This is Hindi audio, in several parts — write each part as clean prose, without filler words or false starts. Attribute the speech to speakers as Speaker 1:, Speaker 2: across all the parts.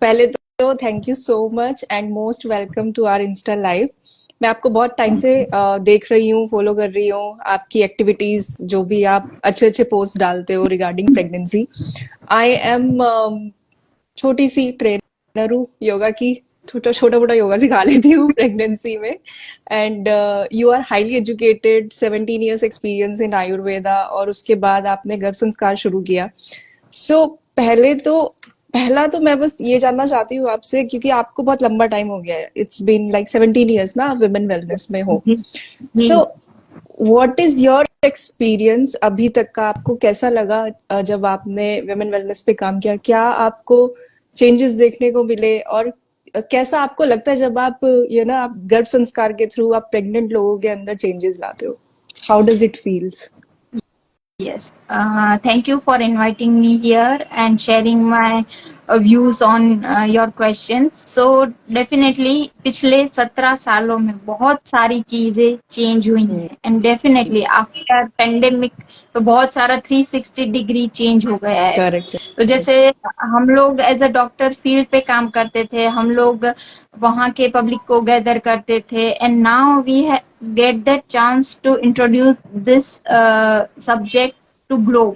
Speaker 1: पहले तो thank you so much and most welcome to our insta live. मैं आपको बहुत टाइम से देख रही हूँ, फॉलो कर रही हूँ आपकी एक्टिविटीज, जो भी आप अच्छे अच्छे पोस्ट डालते हो रिगार्डिंग प्रेगनेंसी। आई एम छोटी सी ट्रेनर हूँ योगा की, छोटा छोटा मोटा योगा सिखा लेती हूँ प्रेगनेंसी में। And you are highly educated, 17 years experience in Ayurveda, और उसके बाद आपने गर्भ संस्कार शुरू किया। सो पहला तो मैं बस ये जानना चाहती हूँ आपसे, क्योंकि आपको बहुत लंबा टाइम हो गया है, इट्स बीन लाइक 17 years ना, आप विमेन वेलनेस में हो।
Speaker 2: जी जी।
Speaker 1: So what is your experience अभी तक का? आपको कैसा लगा जब आपने विमेन वेलनेस पे काम किया? क्या आपको चेंजेस देखने को मिले? और कैसा आपको लगता है जब आप ये ना, आप गर्भ संस्कार के थ्रू आप प्रेग्नेंट लोगों के अंदर चेंजेस लाते हो? How does it feels?
Speaker 2: Yes. Thank you for inviting me here and sharing my views on your questions. So definitely पिछले 17 सालों में बहुत सारी चीजें चेंज हुई हैं and definitely after pandemic तो बहुत सारा 360 डिग्री चेंज हो गया है।
Speaker 1: करेक्ट।
Speaker 2: तो जैसे हम लोग एज अ डॉक्टर फील्ड पे काम करते थे, हम लोग वहाँ के पब्लिक को गैदर करते थे and now we get that chance to introduce this subject to globe.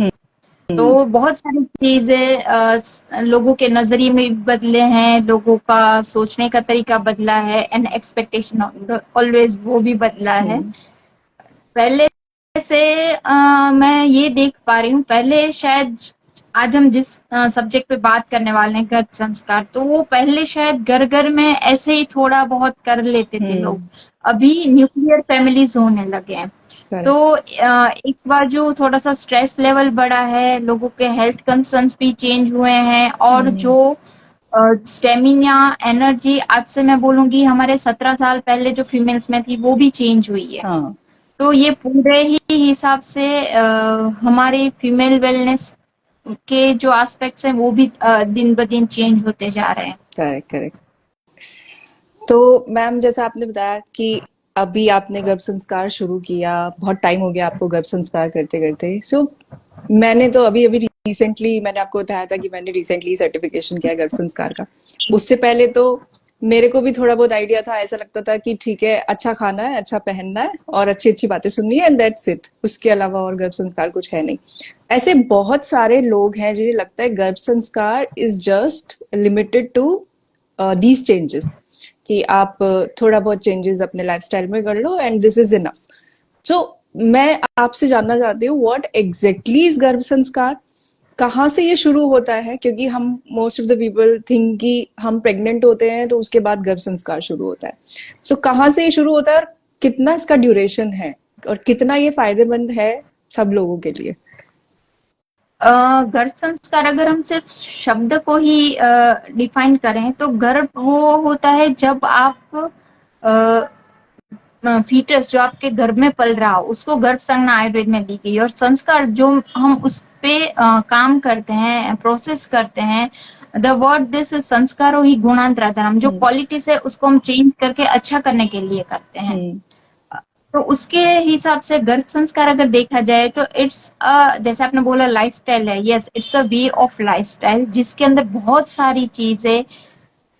Speaker 2: तो बहुत सारी चीजें लोगों के नजरिए में भी बदले हैं, लोगों का सोचने का तरीका बदला है एंड एक्सपेक्टेशन ऑलवेज वो भी बदला है। पहले से मैं ये देख पा रही हूँ, पहले शायद आज हम जिस सब्जेक्ट पे बात करने वाले हैं गर्भ संस्कार, तो वो पहले शायद घर घर में ऐसे ही थोड़ा बहुत कर लेते थे लोग। अभी न्यूक्लियर फैमिलीज होने लगे हैं। तो एक बार जो थोड़ा सा स्ट्रेस लेवल बढ़ा है, लोगों के हेल्थ कंसर्न्स भी चेंज हुए हैं और जो स्टेमिना एनर्जी आज से मैं बोलूंगी हमारे 17 साल पहले जो फीमेल्स में थी वो भी चेंज हुई है।
Speaker 1: हाँ,
Speaker 2: तो ये पूरे ही हिसाब से हमारे फीमेल वेलनेस के जो एस्पेक्ट्स हैं वो भी दिन ब दिन चेंज होते जा रहे हैं।
Speaker 1: Correct correct. तो मैम, जैसा आपने बताया कि अभी आपने गर्भ संस्कार शुरू किया, बहुत टाइम हो गया आपको गर्भ संस्कार करते करते। सो मैंने तो अभी अभी रिसेंटली, मैंने आपको बताया था कि मैंने रिसेंटली सर्टिफिकेशन किया गर्भ संस्कार का। उससे पहले तो मेरे को भी थोड़ा बहुत आइडिया था, ऐसा लगता था कि ठीक है, अच्छा खाना है, अच्छा पहनना है और अच्छी अच्छी बातें सुननी है, एंड दैट्स इट। उसके अलावा और गर्भ संस्कार कुछ है नहीं। ऐसे बहुत सारे लोग हैं जिन्हें लगता है garbh sanskar is just limited to these changes, कि आप थोड़ा बहुत चेंजेस अपने लाइफस्टाइल में कर लो एंड दिस इज इनफ। तो मैं आपसे जानना चाहती हूँ, व्हाट एग्जैक्टली इज गर्भ संस्कार? कहाँ से ये शुरू होता है? क्योंकि हम most of the people think कि हम प्रेग्नेंट होते हैं तो उसके बाद गर्भ संस्कार शुरू होता है। सो कहाँ से ये शुरू होता है और कितना इसका ड्यूरेशन है और कितना ये फायदेमंद है सब लोगों के लिए?
Speaker 2: गर्भ संस्कार अगर हम सिर्फ शब्द को ही डिफाइन करें तो गर्भ वो होता है जब आप फीटस जो आपके गर्भ में पल रहा हो उसको गर्भ संज्ञा आयुर्वेद में दी गई। और संस्कार जो हम उस पे काम करते हैं, प्रोसेस करते हैं, द वर्ड दिस इज संस्कारो ही गुणांतराधरम, जो क्वालिटीज है उसको हम चेंज करके अच्छा करने के लिए करते हैं। तो उसके हिसाब से गर्भ संस्कार अगर देखा जाए तो इट्स जैसे आपने बोला लाइफस्टाइल है, yes it's a way of lifestyle जिसके अंदर बहुत सारी चीजें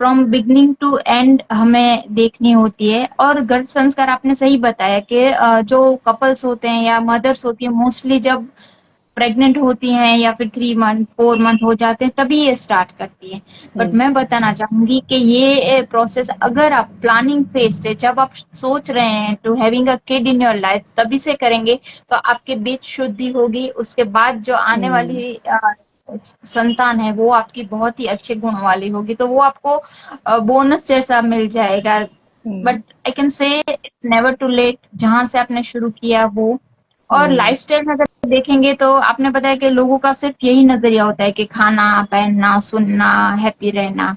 Speaker 2: फ्रॉम बिगनिंग टू एंड हमें देखनी होती है। और गर्भ संस्कार आपने सही बताया कि जो कपल्स होते हैं या मदर्स होती है मोस्टली जब प्रेग्नेंट होती हैं या फिर 3 मंथ 4 मंथ हो जाते हैं तभी ये स्टार्ट करती है। बट मैं बताना चाहूंगी कि ये प्रोसेस अगर आप प्लानिंग फेज से, जब आप सोच रहे हैं to having a kid in your life, तभी से करेंगे तो आपके बीच शुद्धि होगी। उसके बाद जो आने वाली संतान है वो आपकी बहुत ही अच्छे गुण वाली होगी, तो वो आपको बोनस जैसा मिल जाएगा। But I can say never too late, जहां से आपने शुरू किया वो। और लाइफस्टाइल में अगर देखेंगे तो आपने बताया कि लोगों का सिर्फ यही नजरिया होता है कि खाना पहनना सुनना हैप्पी रहना।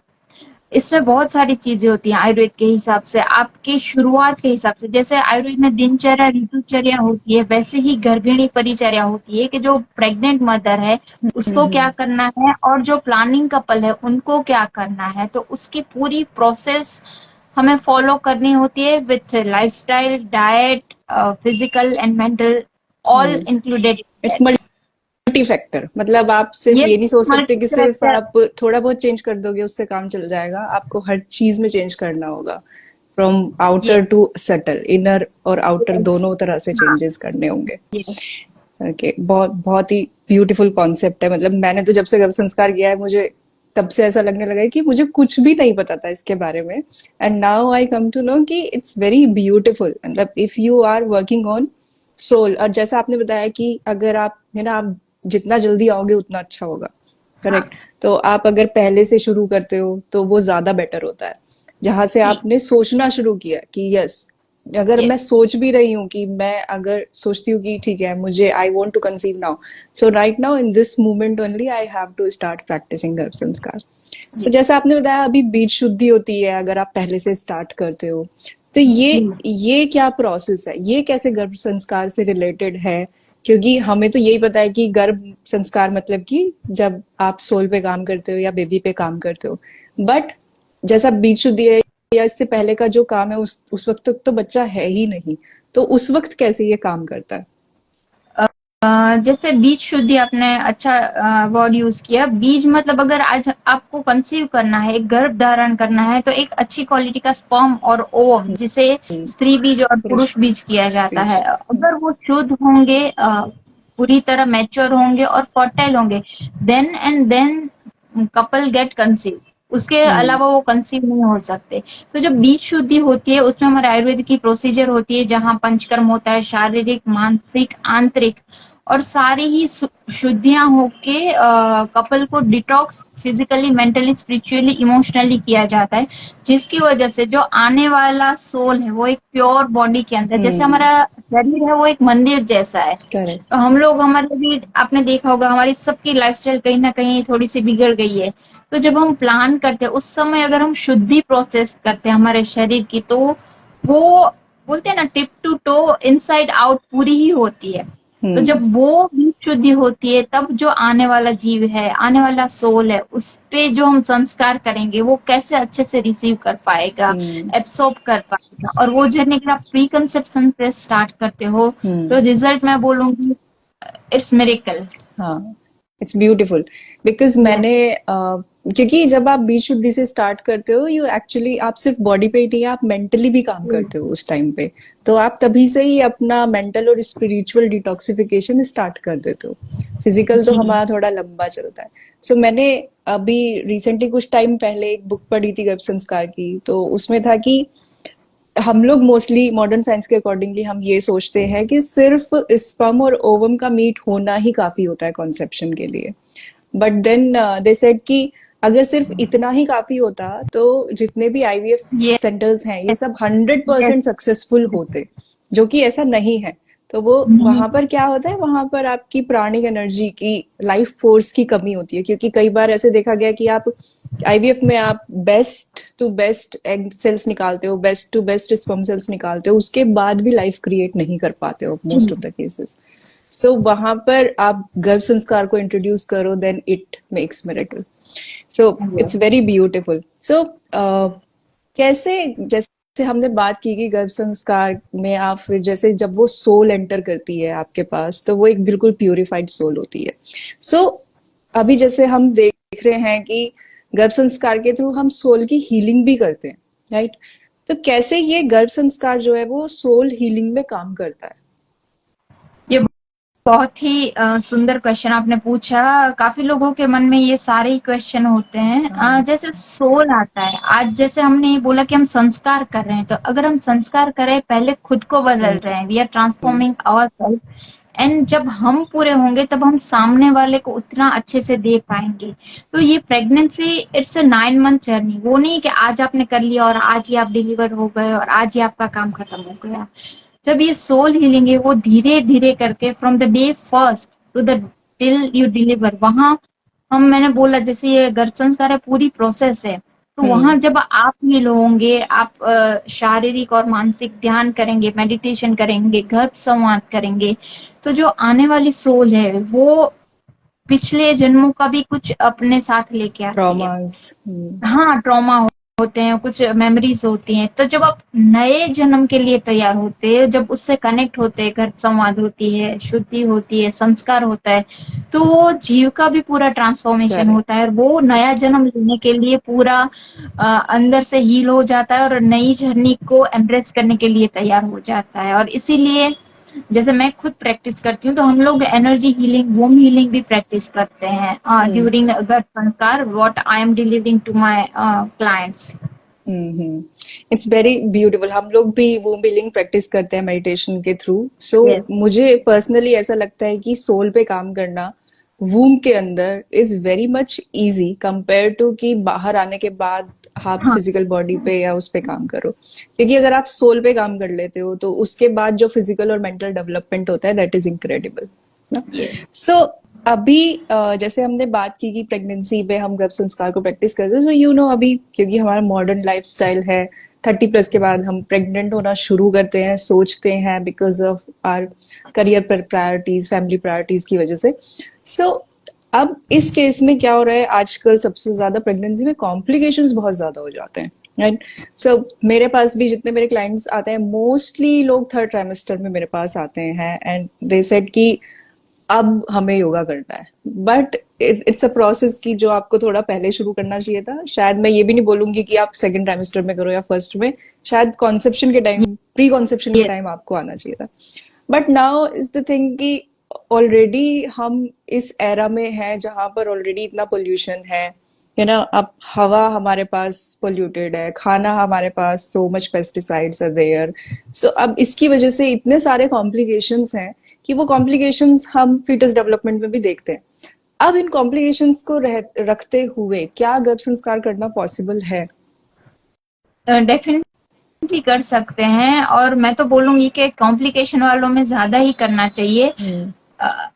Speaker 2: इसमें बहुत सारी चीजें होती हैं आयुर्वेद के हिसाब से, आपकी शुरुआत के हिसाब से। जैसे आयुर्वेद में दिनचर्या ऋतुचर्या होती है, वैसे ही गर्भिणी परिचर्या होती है कि जो प्रेग्नेंट मदर है उसको क्या करना है और जो प्लानिंग कपल है उनको क्या करना है। तो उसकी पूरी प्रोसेस हमें फॉलो करनी होती है with lifestyle, diet, physical and mental, all included.
Speaker 1: It's factor, मतलब आप सिर्फ
Speaker 2: ये
Speaker 1: ये नहीं सोच सकते कि सिर्फ
Speaker 2: मल्टी
Speaker 1: आप थोड़ा बहुत चेंज कर दोगे उससे काम चल जाएगा, आपको हर चीज में चेंज करना होगा, फ्रॉम
Speaker 2: ये
Speaker 1: आउटर टू सटल, इनर और आउटर
Speaker 2: यस
Speaker 1: दोनों तरह से
Speaker 2: हाँ
Speaker 1: चेंजेस करने होंगे।
Speaker 2: ये
Speaker 1: ओके, बहुत बहुत ही ब्यूटीफुल कॉन्सेप्ट है। मतलब मैंने तो जब से गर्भ संस्कार किया है, मुझे तब से ऐसा लगने लगा है कि मुझे कुछ भी नहीं पता था इसके बारे में, and now I come to know कि इट्स वेरी ब्यूटीफुल। मतलब if you are working on soul, और जैसा आपने बताया कि अगर आप है ना, आप जितना जल्दी आओगे उतना अच्छा होगा,
Speaker 2: हाँ
Speaker 1: करेक्ट। तो आप अगर पहले से शुरू करते हो तो वो ज्यादा बेटर होता है। जहां से
Speaker 2: जी
Speaker 1: आपने सोचना शुरू किया कि यस, अगर मैं
Speaker 2: यस
Speaker 1: सोच भी रही हूँ कि मैं अगर सोचती हूँ कि ठीक है मुझे I want to conceive now, so right now in this moment only I have to start practising garbh sanskar. सो
Speaker 2: जी
Speaker 1: जैसा आपने बताया अभी बीज शुद्धि होती है अगर आप पहले से स्टार्ट करते हो, तो
Speaker 2: जी
Speaker 1: ये क्या प्रोसेस है, ये कैसे गर्भ संस्कार से रिलेटेड है? क्योंकि हमें तो यही पता है कि गर्भ संस्कार मतलब कि जब आप सोल पे काम करते हो या बेबी पे काम करते हो, बट जैसा बीज शुद्धि है या इससे पहले का जो काम है उस वक्त तक तो बच्चा है ही नहीं, तो उस वक्त कैसे ये काम करता है?
Speaker 2: जैसे बीज शुद्धि आपने अच्छा वर्ड यूज किया। बीज मतलब अगर आज आपको कंसीव करना है, एक गर्भ धारण करना है, तो एक अच्छी क्वालिटी का स्पर्म और ओवम, जिसे स्त्री बीज और
Speaker 1: पुरुष
Speaker 2: पुरुष बीज किया जाता
Speaker 1: बीज।
Speaker 2: है, अगर वो शुद्ध होंगे, पूरी तरह मैच्योर होंगे और फर्टाइल होंगे, then and then couple get conceive. उसके
Speaker 1: हम्म।
Speaker 2: अलावा वो कंसीव नहीं हो सकते। तो जब बीज शुद्धि होती है उसमें हमारे आयुर्वेद की प्रोसीजर होती है, जहाँ पंचकर्म होता है, शारीरिक मानसिक आंतरिक, और सारी ही शुद्धियां होके कपल को detox physically mentally spiritually emotionally किया जाता है, जिसकी वजह से जो आने वाला सोल है वो एक प्योर बॉडी के अंदर, जैसे
Speaker 1: हम्म।
Speaker 2: हमारा शरीर है वो एक मंदिर जैसा है।
Speaker 1: करेक्ट।
Speaker 2: तो हम लोग, हमारे भी आपने देखा होगा, हमारी सबकी लाइफस्टाइल कहीं ना कहीं थोड़ी सी बिगड़ गई है। तो जब हम प्लान करते हैं उस समय अगर हम शुद्धि प्रोसेस करते हैं हमारे शरीर की, तो वो बोलते हैं ना, tip to toe inside out पूरी ही होती है। तो
Speaker 1: हम्म।
Speaker 2: जब वो भी शुद्धि होती है, तब जो आने वाला जीव है, आने वाला सोल है, उस पे जो हम संस्कार करेंगे वो कैसे अच्छे से रिसीव कर पाएगा,
Speaker 1: हम्म।
Speaker 2: एब्सॉर्ब कर पाएगा। और वो जर्नी अगर आप प्री कंसेप्शन से स्टार्ट करते हो, तो
Speaker 1: हम्म।
Speaker 2: रिजल्ट मैं बोलूंगी इट्स मिरेकल।
Speaker 1: हाँ, इट्स ब्यूटीफुल। बिकॉज
Speaker 2: यस
Speaker 1: मैंने क्योंकि जब आप बीज शुद्धि से स्टार्ट करते हो, यू एक्चुअली आप सिर्फ बॉडी पे ही नहीं, आप मेंटली भी काम करते हो उस टाइम पे। तो आप तभी से ही अपना मेंटल और स्पिरिचुअल डिटॉक्सिफिकेशन स्टार्ट कर देते हो। फिजिकल तो
Speaker 2: जी
Speaker 1: हमारा थोड़ा लंबा चलता है। सो मैंने अभी रिसेंटली कुछ टाइम पहले एक बुक पढ़ी थी गर्भ संस्कार की, तो उसमें था कि हम लोग मोस्टली मॉडर्न साइंस के अकॉर्डिंगली हम ये सोचते हैं कि सिर्फ स्पर्म और ओवम का मीट होना ही काफी होता है कॉन्सेप्शन के लिए। बट देन दे सेड कि अगर सिर्फ इतना ही काफी होता तो जितने भी आईवीएफ
Speaker 2: यस
Speaker 1: सेंटर्स हैं ये सब हंड्रेड
Speaker 2: यस
Speaker 1: परसेंट सक्सेसफुल होते, जो कि ऐसा नहीं है। तो वो
Speaker 2: नहीं
Speaker 1: वहां पर क्या होता है, वहां पर आपकी प्राणिक एनर्जी की, लाइफ फोर्स की कमी होती है, क्योंकि कई बार ऐसे देखा गया कि आप आईवीएफ में आप best to best egg cells निकालते हो, best to best sperm cells निकालते हो, उसके बाद भी लाइफ क्रिएट नहीं कर पाते हो most of the cases. So वहां पर आप गर्भ संस्कार को इंट्रोड्यूस करो, then it makes miracle. So it's very beautiful. So कैसे, जैसे हमने बात की कि गर्भ संस्कार में आप फिर जैसे जब वो सोल एंटर करती है आपके पास, तो वो एक बिल्कुल प्यूरिफाइड सोल होती है। सो अभी जैसे हम देख रहे हैं कि गर्भ संस्कार के थ्रू हम सोल की हीलिंग भी करते हैं, राइट? तो कैसे ये गर्भ संस्कार जो है वो सोल हीलिंग में काम करता है?
Speaker 2: ये बहुत ही सुंदर क्वेश्चन आपने पूछा। काफी लोगों के मन में ये सारे ही क्वेश्चन होते हैं।
Speaker 1: हाँ।
Speaker 2: जैसे सोल आता है, आज जैसे हमने ये बोला कि हम संस्कार कर रहे हैं, तो अगर हम संस्कार करें, पहले खुद को बदल
Speaker 1: हम्म।
Speaker 2: रहे हैं, we are transforming ourselves. And जब हम पूरे होंगे तब हम सामने वाले को उतना अच्छे से दे पाएंगे। तो ये pregnancy it's a 9 month journey. वो नहीं कि आज आपने कर लिया और आज ही आप डिलीवर हो गए और आज ही आपका काम खत्म हो गया। जब ये सोल हीलिंग है, वो धीरे धीरे करके from the day first to the till you deliver, वहां हम, मैंने बोला जैसे ये गर्भ संस्कार है, पूरी प्रोसेस है। तो
Speaker 1: हम्म।
Speaker 2: वहां जब आप हील होंगे, आप शारीरिक और मानसिक ध्यान करेंगे, मेडिटेशन करेंगे, गर्भ संवाद करेंगे, तो जो आने वाली सोल है वो पिछले जन्मों का भी कुछ अपने साथ लेके आती है।
Speaker 1: ट्रॉमास।
Speaker 2: हाँ, ट्रॉमा होते हैं, कुछ मेमोरीज होती हैं। तो जब आप नए जन्म के लिए तैयार होते हैं, जब उससे कनेक्ट होते हैं, घर संवाद होती है, शुद्धि होती है, संस्कार होता है, तो वो जीव का भी पूरा ट्रांसफॉर्मेशन
Speaker 1: करेक्ट।
Speaker 2: होता है और वो नया जन्म लेने के लिए पूरा अंदर से हील हो जाता है और नई जर्नी को एम्ब्रेस करने के लिए तैयार हो जाता है। और इसीलिए जैसे मैं खुद प्रैक्टिस करती हूँ, तो हम लोग एनर्जी हीलिंग, वोम हीलिंग भी प्रैक्टिस करते हैं
Speaker 1: hmm
Speaker 2: during garbh sanskar, what I am delivering to my clients.
Speaker 1: हम्म। It's very beautiful. हम लोग भी वो बिलिंग प्रैक्टिस करते हैं मेडिटेशन के थ्रू। So
Speaker 2: yes.
Speaker 1: मुझे पर्सनली ऐसा लगता है कि सोल पे काम करना वूम के अंदर is very much easy compare to कि बाहर आने के बाद आप
Speaker 2: हाँ।
Speaker 1: फिजिकल बॉडी पे या उस पे काम करो। क्योंकि अगर आप सोल पे काम कर लेते हो तो उसके बाद जो फिजिकल और मेंटल डेवलपमेंट होता है दैट इज इनक्रेडिबल ना।
Speaker 2: यस।
Speaker 1: सो अभी जैसे हमने बात की कि प्रेगनेंसी पे हम गर्भ संस्कार को प्रैक्टिस करते हैं, सो यू नो अभी क्योंकि हमारा मॉडर्न लाइफस्टाइल है, 30+ के बाद हम प्रेग्नेंट होना शुरू करते हैं, सोचते हैं बिकॉज ऑफ आर करियर पर प्रायोरिटीज, फैमिली प्रायोरिटीज की वजह से। सो अब इस केस में क्या हो रहा है, आजकल सबसे ज्यादा प्रेगनेंसी में कॉम्प्लिकेशंस बहुत ज्यादा हो जाते हैं, राइट। सो मेरे पास भी जितने मेरे क्लाइंट्स आते हैं मोस्टली लोग थर्ड ट्राइमेस्टर में मेरे पास आते हैं एंड दे सेड कि अब हमें योगा करना है। बट इट्स अ प्रोसेस की जो आपको थोड़ा पहले शुरू करना चाहिए था। शायद मैं ये भी नहीं बोलूंगी कि आप सेकंड ट्राइमेस्टर में करो या फर्स्ट में, शायद कॉन्सेप्शन के टाइम, प्री कॉन्सेप्शन के
Speaker 2: यस।
Speaker 1: टाइम आपको आना चाहिए था। But now is the thing कि ऑलरेडी हम इस एरा में हैं जहां पर ऑलरेडी इतना पोल्यूशन है ना। अब हवा हमारे पास पोल्यूटेड है, खाना हमारे पास so much pesticides are there. So अब इसकी वजह से इतने सारे कॉम्प्लिकेशंस हैं कि वो कॉम्प्लिकेशंस हम फीटस डेवलपमेंट में भी देखते हैं। अब इन कॉम्प्लिकेशंस को रखते हुए क्या गर्भ संस्कार करना पॉसिबल है?
Speaker 2: डेफिनेटली कर सकते हैं, और मैं तो बोलूंगी कि कॉम्प्लिकेशन वालों में ज्यादा ही करना चाहिए।
Speaker 1: हम्म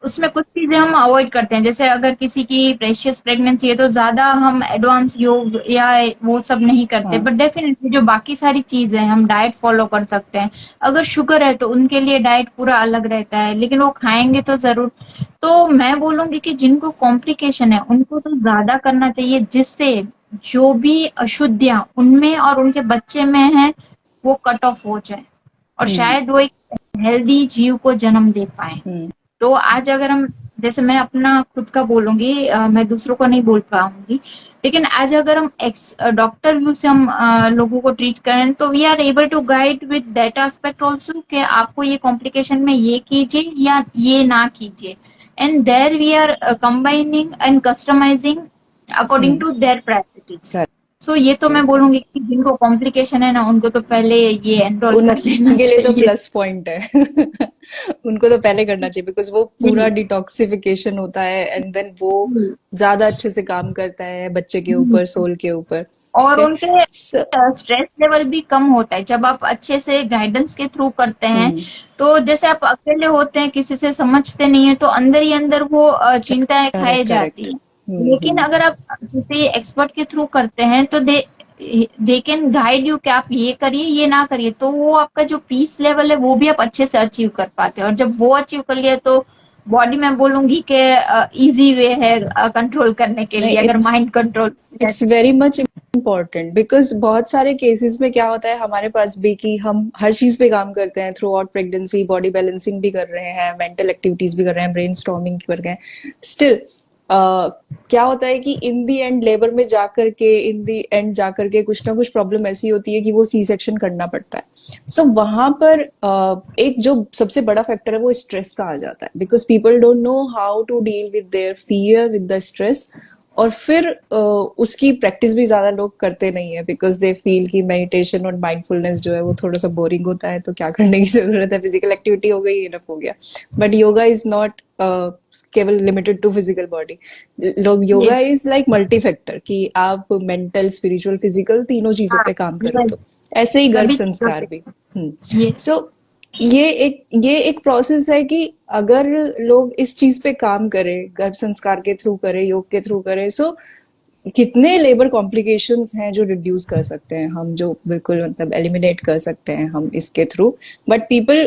Speaker 2: उसमें कुछ चीजें हम अवॉइड करते हैं, जैसे अगर किसी की प्रेशियस प्रेगनेंसी है तो ज्यादा हम एडवांस योग या वो सब नहीं करते,
Speaker 1: हाँ
Speaker 2: बट डेफिनेटली जो बाकी सारी चीजें हैं हम डाइट फॉलो कर सकते हैं। अगर शुगर है तो उनके लिए डाइट पूरा अलग रहता है, लेकिन वो खाएंगे तो जरूर। तो मैं बोलूंगी कि जिनको कॉम्प्लिकेशन है उनको तो ज्यादा करना चाहिए, जिससे जो भी अशुद्धियां उनमें और उनके बच्चे में है वो कट ऑफ हो जाए, और
Speaker 1: हम्म
Speaker 2: शायद वो एक हेल्दी जीव को जन्म दे पाए।
Speaker 1: हम्म
Speaker 2: तो आज अगर हम, जैसे मैं अपना खुद का बोलूंगी, मैं दूसरों को नहीं बोल पाऊंगी, लेकिन आज अगर हम एक्स डॉक्टर व्यू से हम लोगों को ट्रीट करें, तो we are able to guide with that aspect also कि आपको ये कॉम्प्लिकेशन में ये कीजिए या ये ना कीजिए, and there we are combining and customising according
Speaker 1: hmm.
Speaker 2: To their priorities.
Speaker 1: Correct.
Speaker 2: So ये तो मैं बोलूंगी कि जिनको कॉम्प्लिकेशन है ना, उनको तो पहले ये एनरोल कर लेना
Speaker 1: उनके लिए तो
Speaker 2: चाहिए।
Speaker 1: प्लस पॉइंट है। उनको तो पहले करना चाहिए बिकॉज वो पूरा
Speaker 2: जी।
Speaker 1: डिटॉक्सिफिकेशन होता है एंड देन वो
Speaker 2: जी।
Speaker 1: ज्यादा अच्छे से काम करता है बच्चे के
Speaker 2: जी।
Speaker 1: ऊपर, सोल के ऊपर।
Speaker 2: और
Speaker 1: Okay?
Speaker 2: उनके
Speaker 1: So,
Speaker 2: स्ट्रेस लेवल भी कम होता है जब आप अच्छे से गाइडेंस के थ्रू करते हैं।
Speaker 1: हम्म।
Speaker 2: तो जैसे आप अकेले होते हैं, किसी से समझते नहीं है, तो अंदर ही अंदर वो चिंताएं खाए
Speaker 1: करेक्ट
Speaker 2: जाती
Speaker 1: करेक्ट।
Speaker 2: हैं। लेकिन अगर आप किसी एक्सपर्ट के थ्रू करते हैं तो दे कैन गाइड यू कि आप ये करिए ये ना करिए, तो वो आपका जो पीस लेवल है वो भी आप अच्छे से अचीव कर पाते हैं। और जब वो अचीव कर लिया तो बॉडी में बोलूंगी कि इजी वे है कंट्रोल करने के
Speaker 1: नहीं,
Speaker 2: लिए, अगर माइंड कंट्रोल है।
Speaker 1: It's very much important because बहुत सारे केसेस में क्या होता है हमारे पास भी कि हम हर चीज पे काम करते हैं through out pregnancy, body balancing भी कर रहे हैं, मेंटल एक्टिविटीज भी कर रहे हैं, ब्रेन स्टॉर्मिंग कर रहे हैं, स्टिल क्या होता है कि इन दी एंड लेबर में जाकर के, इन दी एंड जाकर के कुछ ना कुछ प्रॉब्लम ऐसी होती है कि वो सी सेक्शन करना पड़ता है। सो वहां पर एक जो सबसे बड़ा फैक्टर है वो स्ट्रेस का आ जाता है because people don't know how to deal with their fear, with the stress. और फिर उसकी प्रैक्टिस भी ज्यादा लोग करते नहीं है बिकॉज दे फील कि मेडिटेशन और माइंडफुलनेस जो है वो थोड़ा सा बोरिंग होता है, तो क्या करने की जरूरत है, फिजिकल एक्टिविटी हो गई, इनफ हो गया। बट योगा इज नॉट केवल लिमिटेड टू फिजिकल बॉडी। लोग yoga
Speaker 2: yes.
Speaker 1: Is like multi factor कि आप मेंटल, स्पिरिचुअल, फिजिकल तीनों चीजों
Speaker 2: हाँ,
Speaker 1: पे काम करो।
Speaker 2: यस।
Speaker 1: तो ऐसे ही गर्भ
Speaker 2: सभी चीजों
Speaker 1: संस्कार
Speaker 2: से।
Speaker 1: भी।
Speaker 2: ये।
Speaker 1: सो ये एक प्रोसेस है कि अगर लोग इस चीज पे काम करें, गर्भ संस्कार के थ्रू करें, योग के थ्रू करें, सो कितने लेबर कॉम्प्लिकेशंस हैं जो रिड्यूस कर सकते हैं हम, जो बिल्कुल मतलब एलिमिनेट कर सकते हैं हम इसके थ्रू। But people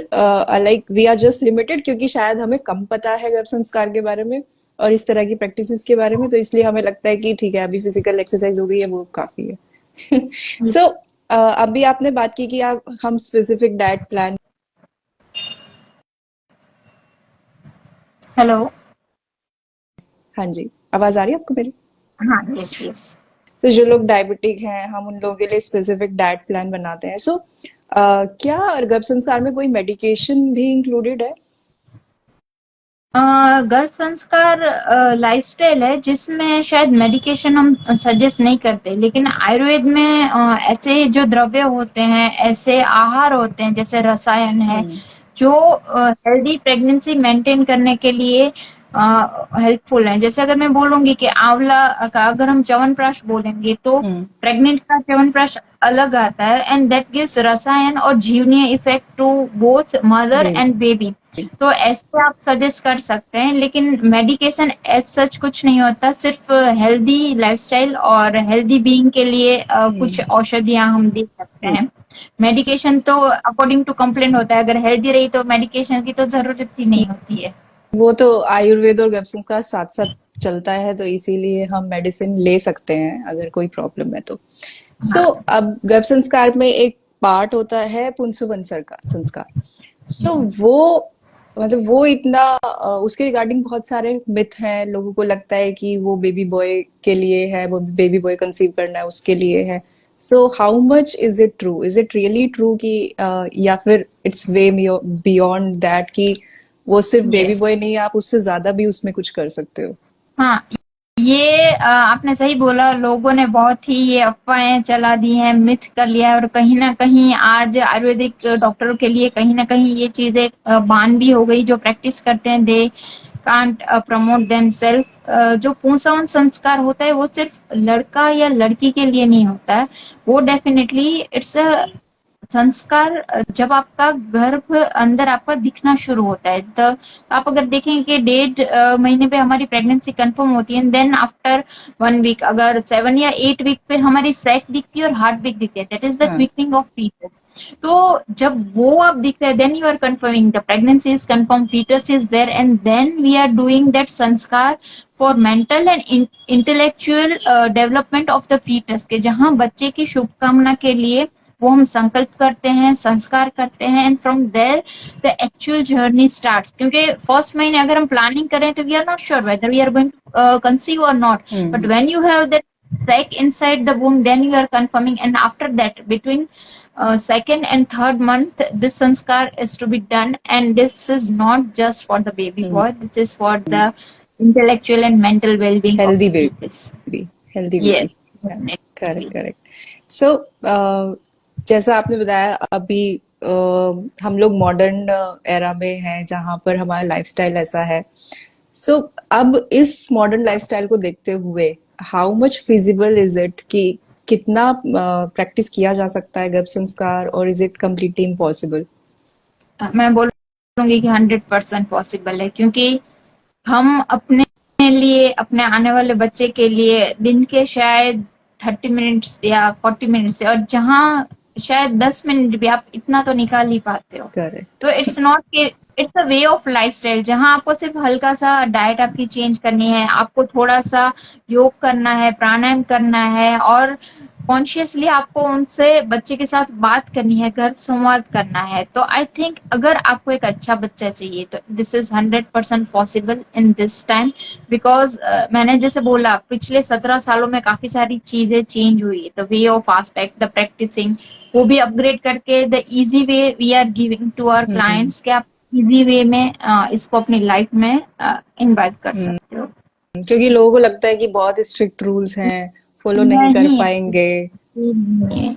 Speaker 1: like we are just limited क्योंकि शायद हमें कम पता है गर्भ संस्कार के बारे में और इस तरह की प्रैक्टिसेस के बारे में, तो इसलिए हमें लगता है कि ठीक है अभी फिजिकल एक्सरसाइज हो गई है वो काफी है। सो अभी आपने बात की कि आप हम स्पेसिफिक डाइट प्लान।
Speaker 2: हेलो।
Speaker 1: हाँ जी, आवाज आ रही है आपको मेरी?
Speaker 2: हाँ, यस यस।
Speaker 1: तो जो लोग डायबिटिक हैं हम उन लोगों के लिए स्पेसिफिक डाइट प्लान बनाते हैं। सो क्या गर्भ संस्कार में कोई मेडिकेशन भी इंक्लूडेड है?
Speaker 2: गर्भ संस्कार लाइफस्टाइल है जिसमें शायद मेडिकेशन हम सजेस्ट नहीं करते, लेकिन आयुर्वेद में ऐसे जो द्रव्य होते हैं, ऐसे आहार होते हैं, जैसे रसायन है
Speaker 1: हम्म।
Speaker 2: जो हेल्दी प्रेगनेंसी मेंटेन करने के लिए हेल्पफुल है। जैसे अगर मैं बोलूंगी कि आंवला का अगर हम च्यवनप्राश बोलेंगे तो
Speaker 1: हम्म।
Speaker 2: प्रेग्नेंट का च्यवनप्राश अलग आता है, एंड दैट गिव्स रसायन और jivaniya effect to both mother
Speaker 1: baby.
Speaker 2: And baby. तो ऐसे आप सजेस्ट कर सकते हैं, लेकिन मेडिकेशन एज सच कुछ नहीं होता, सिर्फ हेल्दी लाइफस्टाइल और हेल्दी बीइंग के लिए कुछ
Speaker 1: हम्म।
Speaker 2: औषधियां हम दे सकते हैं। मेडिकेशन तो अकॉर्डिंग टू कंप्लेंट होता है, अगर हेल्दी रही तो मेडिकेशन की तो जरूरत ही नहीं होती है।
Speaker 1: वो तो आयुर्वेद और गर्भ संस्कार साथ साथ चलता है, तो इसीलिए हम मेडिसिन ले सकते हैं अगर कोई प्रॉब्लम है तो। सो
Speaker 2: हाँ।
Speaker 1: अब गर्भ संस्कार में एक पार्ट होता है पुंसवन संस्कार। सो वो मतलब वो इतना उसके रिगार्डिंग बहुत सारे मिथ हैं। लोगों को लगता है कि वो बेबी बॉय के लिए है, वो बेबी बॉय कंसीव करना है उसके लिए है। सो how much is it true, is it really true कि या फिर इट्स वे बियॉन्ड दैट कि वो सिर्फ बेबी
Speaker 2: यस।
Speaker 1: बॉय नहीं है, आप उससे ज्यादा भी उसमें कुछ कर सकते हो?
Speaker 2: हाँ, ये आपने सही बोला, लोगों ने बहुत ही ये अफवाहें चला दी हैं, मिथ कर लिया है, और कहीं ना कहीं आज आयुर्वेदिक डॉक्टरों के लिए कहीं ना कहीं ये चीजें बान भी हो गई। जो प्रैक्टिस करते हैं they can't promote them self. जो पुंसवन संस्कार होता है वो सिर्फ लड़का या लड़की के लिए नहीं होता है, वो डेफिनेटली इट्स अ संस्कार। जब आपका गर्भ अंदर आपका दिखना शुरू होता है, तो आप अगर देखेंगे कि 1.5 महीने पे हमारी प्रेगनेंसी कंफर्म होती है, देन आफ्टर 1 वीक, अगर 7 या 8 वीक पे हमारी सैक दिखती है और हार्ट बीट दिखती है, दैट इज द
Speaker 1: हाँ।
Speaker 2: Quickening of fetus. तो जब वो आप दिख रहे हैं, then you are confirming the pregnancy is confirm, fetus is there, and then we are doing that sanskar for mental and intellectual development of the fetus, के जहाँ बच्चे की शुभकामना के लिए वो हम संकल्प करते हैं, संस्कार करते हैं, and from there the actual journey starts. क्योंकि फर्स्ट महीने अगर हम प्लानिंग करें तो we are not sure whether we are going to conceive और not, but
Speaker 1: hmm.
Speaker 2: When you have that sac inside the womb, then you are confirming, and after that between second and third month this sanskar is to be done, and this is not just for the baby
Speaker 1: hmm.
Speaker 2: boy, this is for the intellectual and mental well-being of
Speaker 1: healthy
Speaker 2: the fetus.
Speaker 1: Baby, healthy
Speaker 2: Yes,
Speaker 1: baby. Correct,
Speaker 2: definitely.
Speaker 1: Correct. So जैसा आपने बताया अभी हम लोग मॉडर्न एरा में हैं जहां पर हमारा लाइफस्टाइल ऐसा है। सो अब इस मॉडर्न लाइफस्टाइल को देखते हुए how much feasible is it कि कितना प्रैक्टिस किया जा सकता है गर्भ संस्कार, और इज इट कम्प्लीटली इम्पॉसिबल?
Speaker 2: मैं बोलूंगी कि 100% पॉसिबल है, क्योंकि हम अपने लिए, अपने आने वाले बच्चे के लिए दिन के शायद 30 मिनट्स या 40 मिनट्स से, और जहाँ शायद 10 मिनट भी आप इतना तो निकाल ही पाते हो।
Speaker 1: करेक्ट।
Speaker 2: तो इट्स नॉट कि it's a way of lifestyle, जहाँ आपको सिर्फ हल्का सा डाइट आपकी चेंज करनी है, आपको थोड़ा सा योग करना है, प्राणायाम करना है, और कॉन्शियसली आपको उनसे बच्चे के साथ बात करनी है, गर्भ संवाद करना है। तो आई थिंक अगर आपको एक अच्छा बच्चा चाहिए तो this is 100% possible in this time, because मैंने जैसे बोला पिछले 17 सालों में काफी सारी चीजें चेंज हुई है, the way of aspect, the practicing, वो भी अपग्रेड करके the easy way we are giving to our
Speaker 1: hmm.
Speaker 2: Clients, कि आप इजी वे में इसको अपनी लाइफ में इन्वाइट कर
Speaker 1: हम्म।
Speaker 2: सकते हो।
Speaker 1: क्योंकि लोगों को लगता है कि बहुत स्ट्रिक्ट रूल्स हैं, फॉलो नहीं कर
Speaker 2: नहीं,
Speaker 1: पाएंगे।
Speaker 2: नहीं,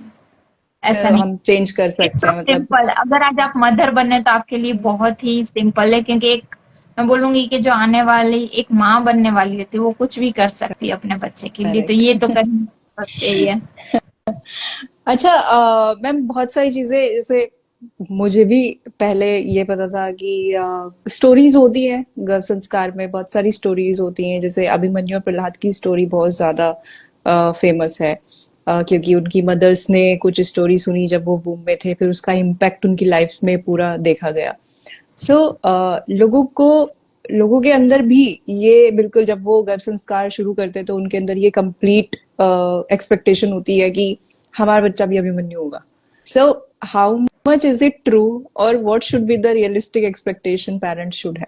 Speaker 2: ऐसा नहीं।
Speaker 1: हम चेंज कर
Speaker 2: इट्स
Speaker 1: सकते
Speaker 2: सो
Speaker 1: हैं मतलब।
Speaker 2: सिंपल, अगर आज आप मदर बनने तो आपके लिए बहुत ही सिंपल है, क्योंकि एक मैं बोलूंगी कि जो आने वाली एक माँ बनने वाली होती है वो कुछ भी कर सकती है अपने बच्चे के लिए, तो ये तो
Speaker 1: करेक्ट।
Speaker 2: कर ही सकते ही है।
Speaker 1: अच्छा मैम, बहुत सारी चीजें जैसे मुझे भी पहले ये पता था कि स्टोरीज होती हैं गर्भ संस्कार में, बहुत सारी स्टोरीज होती हैं। जैसे अभिमन्यु और प्रहलाद की स्टोरी बहुत ज्यादा फेमस है, क्योंकि उनकी मदर्स ने कुछ स्टोरी सुनी जब वो वूम में थे, फिर उसका इम्पैक्ट उनकी लाइफ में पूरा देखा गया। सो लोगों के अंदर भी ये बिल्कुल, जब वो गर्भ संस्कार शुरू करते हैं तो उनके अंदर ये कंप्लीट एक्सपेक्टेशन होती है कि हमारा बच्चा भी अभिमन्यु होगा। So how much is it true, और what should be the realistic expectation parents should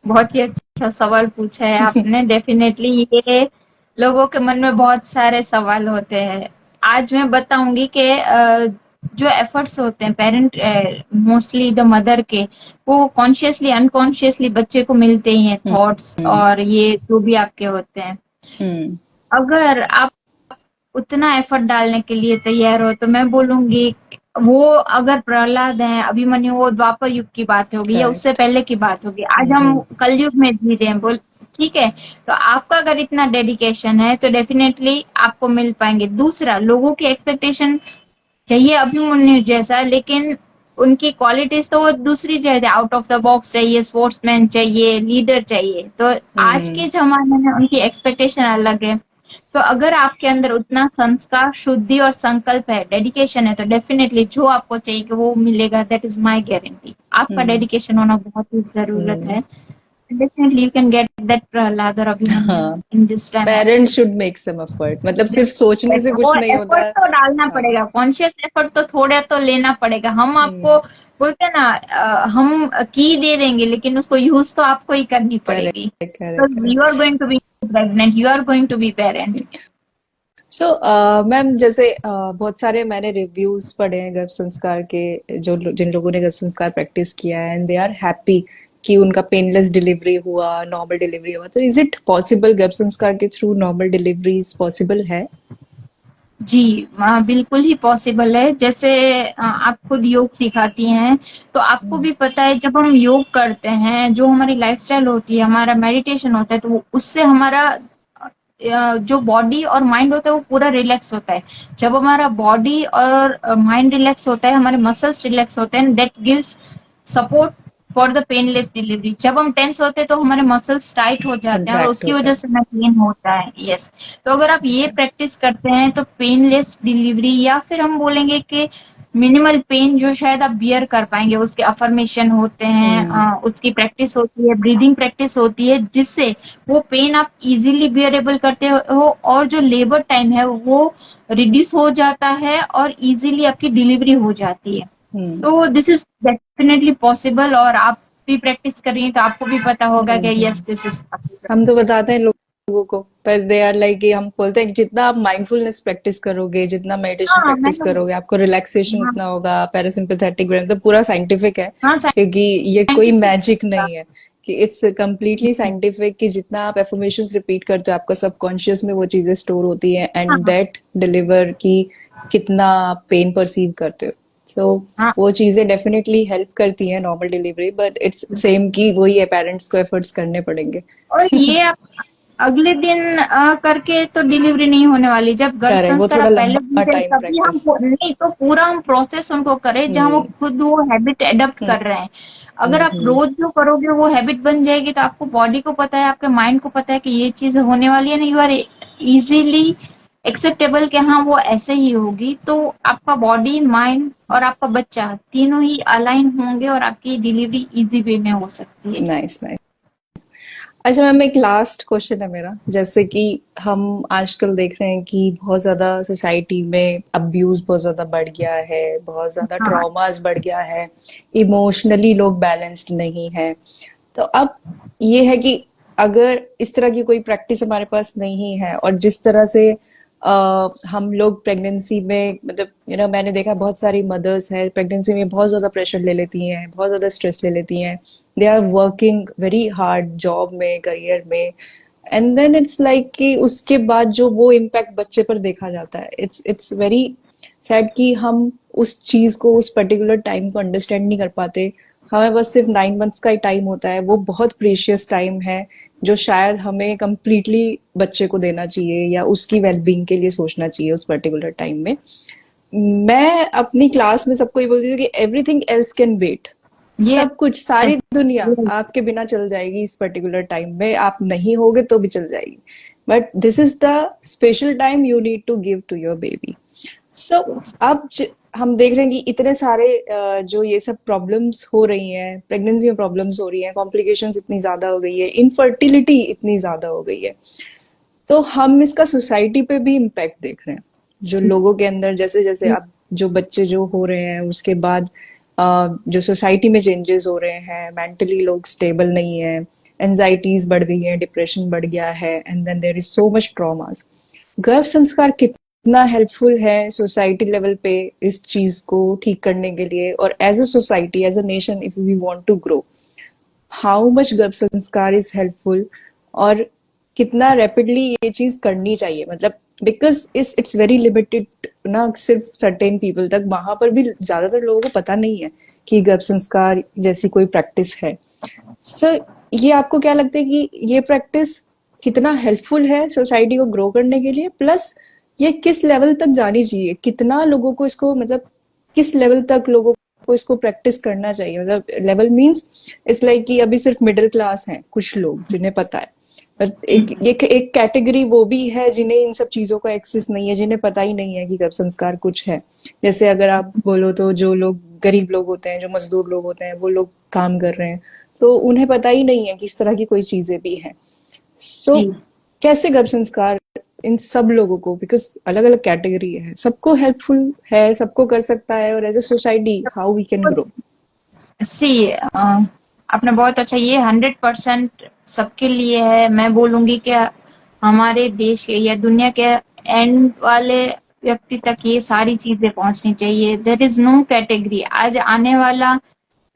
Speaker 2: बहुत ही अच्छा सवाल पूछा है आपने। डेफिनेटली ये लोगों के मन में बहुत सारे सवाल होते हैं। आज मैं बताऊंगी कि जो एफर्ट्स होते हैं पेरेंट, मोस्टली द मदर के, वो कॉन्शियसली अनकॉन्शियसली बच्चे को मिलते ही हैं, थॉट्स
Speaker 1: है।
Speaker 2: और ये जो भी आपके होते हैं।
Speaker 1: हम्म।
Speaker 2: अगर आप उतना एफर्ट डालने के लिए तैयार हो तो मैं बोलूंगी वो, अगर प्रहलाद है, अभिमन्यु, वो द्वापर युग की बात होगी या उससे
Speaker 1: करेक्ट।
Speaker 2: पहले की बात होगी। आज हम
Speaker 1: हम्म।
Speaker 2: कलयुग में जी रहे हैं, बोल ठीक है। तो आपका अगर इतना डेडिकेशन है तो डेफिनेटली आपको मिल पाएंगे। दूसरा, लोगों की एक्सपेक्टेशन चाहिए अभिमन्यु जैसा, लेकिन उनकी क्वालिटीज तो वो दूसरी चाहिए, आउट ऑफ द बॉक्स चाहिए, स्पोर्ट्समैन चाहिए, लीडर चाहिए। तो आज
Speaker 1: हम्म।
Speaker 2: के जमाने में उनकी एक्सपेक्टेशन अलग है। तो अगर आपके अंदर उतना संस्कार, शुद्धि और संकल्प है, डेडिकेशन है, तो डेफिनेटली जो आपको चाहिए कि वो मिलेगा। That is my guarantee. आपका
Speaker 1: हम्म।
Speaker 2: डेडिकेशन होना बहुत ही जरूरत
Speaker 1: हम्म।
Speaker 2: है। Definitely you can get that Prahlad और अभिमन्यु
Speaker 1: हाँ,
Speaker 2: in this time of
Speaker 1: parents should make some effort, मतलब सिर्फ सोचने से
Speaker 2: वो
Speaker 1: कुछ नहीं होता
Speaker 2: एफर्ट
Speaker 1: है।
Speaker 2: तो डालना
Speaker 1: हाँ।
Speaker 2: पड़ेगा, कॉन्शियस एफर्ट तो थोड़ा तो लेना पड़ेगा। हम आपको
Speaker 1: हम्म।
Speaker 2: बोलते हैं ना, हम की दे देंगे लेकिन उसको यूज तो आपको ही करनी पड़ेगी।
Speaker 1: करेक्ट,
Speaker 2: तो
Speaker 1: correct,
Speaker 2: you
Speaker 1: correct.
Speaker 2: Are going to be pregnant, you are going to be parent.
Speaker 1: So ma'am, जैसे बहुत सारे मैंने रिव्यूज पढ़े हैं गर्भ संस्कार के, जिन लोगों ने गर्भ संस्कार प्रैक्टिस किया है एंड दे आर हैप्पी कि उनका पेनलेस डिलीवरी हुआ, नॉर्मल डिलीवरी हुआ। तो इज इट पॉसिबल, गर्भ संस्कार के थ्रू नॉर्मल डिलीवरीज पॉसिबल है?
Speaker 2: जी, बिल्कुल ही पॉसिबल है। जैसे आप खुद योग सिखाती हैं, तो आपको
Speaker 1: हम्म।
Speaker 2: भी पता है जब हम योग करते हैं, जो हमारी लाइफस्टाइल होती है, हमारा मेडिटेशन होता है, तो उससे हमारा जो बॉडी और माइंड होता है वो पूरा रिलैक्स होता है। जब हमारा बॉडी और माइंड रिलैक्स होता है, हमारे मसल्स रिलैक्स होते हैं, that gives support for the painless delivery. जब हम टेंस होते हैं तो हमारे मसल्स टाइट हो जाते हैं और
Speaker 1: कंट्रैक्ट
Speaker 2: उसकी
Speaker 1: होता
Speaker 2: वजह
Speaker 1: है।
Speaker 2: से हमें पेन होता है। यस। तो अगर आप ये
Speaker 1: ओके।
Speaker 2: प्रैक्टिस करते हैं तो पेनलेस डिलीवरी, या फिर हम बोलेंगे कि मिनिमल पेन जो शायद आप बियर कर पाएंगे, उसके अफर्मेशन होते हैं,
Speaker 1: हम्म।
Speaker 2: उसकी प्रैक्टिस होती है, ब्रीदिंग प्रैक्टिस होती है, जिससे वो पेन आप इजीली बियरेबल करते हो और जो लेबर टाइम है वो रिड्यूस हो जाता है और इजीली आपकी डिलीवरी हो जाती है।
Speaker 1: हम्म।
Speaker 2: तो दिस इज डेफिनेटली पॉसिबल, और आप भी प्रैक्टिस कर रही हैं तो आपको भी पता होगा कि यस, दिस इज पॉसिबल।
Speaker 1: हम तो बताते हैं लोगों को, पर दे आर लाइक कि हम बोलते हैं कि जितना आप माइंडफुलनेस प्रैक्टिस करोगे, जितना मेडिटेशन
Speaker 2: हाँ
Speaker 1: प्रैक्टिस
Speaker 2: मैंने,
Speaker 1: करोगे, आपको रिलैक्सेशन
Speaker 2: हाँ
Speaker 1: उतना होगा, पैरासिम्पैथेटिक ब्रेन, तो पूरा साइंटिफिक है।
Speaker 2: हाँ
Speaker 1: क्योंकि ये कोई
Speaker 2: साइंटिफिक।
Speaker 1: मैजिक नहीं है, कि इट्स कंप्लीटली साइंटिफिक, कि जितना आप एफर्मेशंस रिपीट करते हो, आपका सबकॉन्शियस में वो चीजें स्टोर होती हैं एंड
Speaker 2: हाँ
Speaker 1: दैट डिलीवर की कितना पेन परसीव करते हो। सो
Speaker 2: हाँ।
Speaker 1: वो चीजें डेफिनेटली हेल्प करती हैं normal delivery, but it's same कि वही है, पेरेंट्स को एफर्ट्स करने पड़ेंगे।
Speaker 2: और ये आप अगले दिन करके तो डिलीवरी नहीं होने वाली। जब गर्भ
Speaker 1: करेक्ट, वो
Speaker 2: संस्कार
Speaker 1: थोड़ा
Speaker 2: आप पहले दिन
Speaker 1: लंबा
Speaker 2: करें
Speaker 1: टाइम
Speaker 2: तभी हम
Speaker 1: प्रैक्टिस।
Speaker 2: नहीं तो पूरा हम प्रोसेस उनको करें जहाँ वो
Speaker 1: हम्म।
Speaker 2: खुद वो हैबिट एडप्ट
Speaker 1: हम्म।
Speaker 2: कर रहे हैं। अगर आप
Speaker 1: हम्म।
Speaker 2: रोज जो करोगे वो हैबिट बन जाएगी, तो आपको बॉडी को पता है, आपके माइंड को पता है कि ये चीज होने वाली है, नहीं, यू आर इजीली एक्सेप्टेबल कि हाँ वो ऐसे ही होगी। तो आपका बॉडी, माइंड और आपका बच्चा तीनों ही अलाइन होंगे और आपकी डिलीवरी इजी वे में हो सकती है।
Speaker 1: Nice, nice. अच्छा मैम, एक लास्ट क्वेश्चन है मेरा। जैसे कि हम आजकल देख रहे हैं कि बहुत ज्यादा सोसाइटी में अब्यूज बहुत ज्यादा बढ़ गया है, बहुत ज्यादा
Speaker 2: हाँ
Speaker 1: ट्रॉमास बढ़ गया है, इमोशनली लोग बैलेंस्ड नहीं है। तो अब ये है कि अगर इस तरह की कोई प्रैक्टिस हमारे पास नहीं है, और जिस तरह से हम लोग प्रेगनेंसी में, मतलब मैंने देखा बहुत सारी मदर्स हैं प्रेगनेंसी में बहुत ज्यादा प्रेशर ले लेती हैं, बहुत ज्यादा स्ट्रेस ले लेती हैं, they are working very hard job में, करियर में, एंड देन इट्स लाइक कि उसके बाद जो वो इम्पैक्ट बच्चे पर देखा जाता है, इट्स वेरी सैड कि हम उस चीज को, उस पर्टिकुलर टाइम को अंडरस्टैंड नहीं कर पाते। हमें बस सिर्फ 9 मंथ्स का ही टाइम होता है, वो बहुत प्रीशियस टाइम है जो शायद हमें कंप्लीटली बच्चे को देना चाहिए या उसकी वेलबींग के लिए सोचना चाहिए उस पर्टिकुलर टाइम में। मैं अपनी क्लास में सबको ये बोलती हूँ कि एवरीथिंग एल्स कैन वेट।
Speaker 2: ये
Speaker 1: सब कुछ, सारी दुनिया आपके बिना चल जाएगी इस पर्टिकुलर टाइम में, आप नहीं होगे तो भी चल जाएगी, but this is the special time you need to give to your baby. So अब हम देख रहे हैं कि इतने सारे जो ये सब प्रॉब्लम्स हो रही हैं, प्रेगनेंसी में प्रॉब्लम्स हो रही हैं, कॉम्प्लिकेशंस इतनी ज्यादा हो गई है, इनफर्टिलिटी इतनी ज्यादा हो गई है। तो हम इसका सोसाइटी पे भी इम्पैक्ट देख रहे हैं, जो लोगों के अंदर जैसे जैसे अब जो बच्चे जो हो रहे हैं, उसके बाद जो सोसाइटी में चेंजेस हो रहे हैं, मेंटली लोग स्टेबल नहीं है, एंजाइटीज बढ़ गई है, डिप्रेशन बढ़ गया है, and then there is so much traumas. गर्भ संस्कार कितना हेल्पफुल है सोसाइटी लेवल पे इस चीज को ठीक करने के लिए, और as a society, as a nation, if we want to grow, how much garbh sanskar is helpful, और कितना रैपिडली ये चीज करनी चाहिए, मतलब बिकॉज इट्स वेरी लिमिटेड ना, सिर्फ सर्टेन पीपल तक, वहां पर भी ज्यादातर लोगों को पता नहीं है कि गर्भ संस्कार जैसी कोई प्रैक्टिस है। सर, ये आपको क्या लगता है कि ये प्रैक्टिस कितना हेल्पफुल है सोसाइटी को ग्रो करने के लिए, प्लस ये किस लेवल तक जानी चाहिए, कितना लोगों को इसको, मतलब किस लेवल तक लोगों को इसको प्रैक्टिस करना चाहिए, मतलब लेवल मींस इट्स लाइक कि अभी सिर्फ मिडिल क्लास हैं कुछ लोग जिन्हें पता है, पर एक कैटेगरी वो भी है जिन्हें इन सब चीजों का एक्सेस नहीं है, जिन्हें पता ही नहीं है कि गर्भ संस्कार कुछ है। जैसे अगर आप बोलो तो जो लोग गरीब लोग होते हैं, जो मजदूर लोग होते हैं, वो लोग काम कर रहे हैं, तो उन्हें पता ही नहीं है कि इस तरह की कोई चीजें भी हैं। सो कैसे गर्भ संस्कार इन सब लोगों को, बिकॉज अलग अलग कैटेगरी है, सबको हेल्पफुल है, सबको कर सकता है, और as a society how we can grow.
Speaker 2: See आपने बहुत अच्छा, ये 100% सबके लिए है। मैं बोलूंगी कि हमारे देश के या दुनिया के एंड वाले व्यक्ति तक ये सारी चीजें पहुंचनी चाहिए। There is no category. आज आने वाला